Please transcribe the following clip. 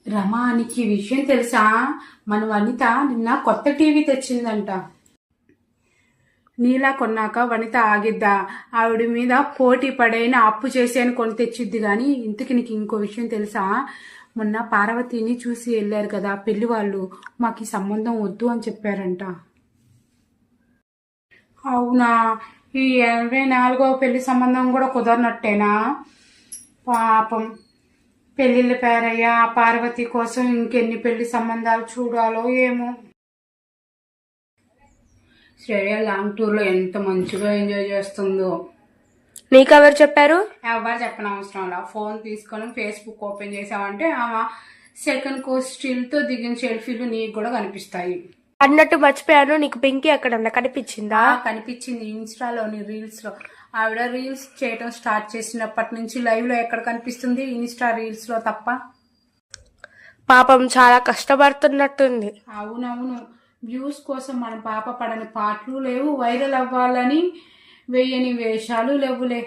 రమా, నీకు ఈ విషయం తెలుసా? మన వనిత నిన్న కొత్త టీవీ తెచ్చిందంట. నీలా కొన్నాక వనిత ఆగిద్దా? ఆవిడ మీద పోటీ పడైనా అప్పు చేసేని కొని తెచ్చిద్ది. కానీ ఇంతకి నీకు ఇంకో విషయం తెలుసా? మొన్న పార్వతిని చూసి వెళ్ళారు కదా పెళ్లి వాళ్ళు, మాకు ఈ సంబంధం వద్దు అని చెప్పారంట. అవునా? ఈ 84వ పెళ్లి సంబంధం కూడా కుదరనట్టేనా? పాపం, పెళ్లిళ్ళ పేరయ్యా ఆ పార్వతి కోసం ఇంకెన్ని పెళ్లి సంబంధాలు చూడాలో ఏమో. శ్రేయ లాంగ్ టూర్ లో ఎంత మంచిగా ఎంజాయ్ చేస్తుందో. నీకెవరు చెప్పారు? ఎవరు చెప్పనవసరం లా, ఫోన్ తీసుకొని ఫేస్బుక్ ఓపెన్ చేసావంటే ఆమె సెకండ్ కోర్స్ స్టిల్ తో దిగిన సెల్ఫీలు నీకు కూడా కనిపిస్తాయి. అన్నట్టు మర్చిపోయాను, నీకు పింకీ ఎక్కడన్నా కనిపించిందా? కనిపించింది ఇన్స్టాలోని రీల్స్ లో. ఆవిడ రీల్స్ చేయడం స్టార్ట్ చేసినప్పటి నుంచి లైవ్ లో ఎక్కడ కనిపిస్తుంది? ఇన్స్టా రీల్స్ లో తప్ప. పాపం చాలా కష్టపడుతున్నట్టుంది. అవునవును, వ్యూస్ కోసం మన పాప పడని పాటలు లేవు, వైరల్ అవ్వాలని వేయని వేషాలు లేవులే.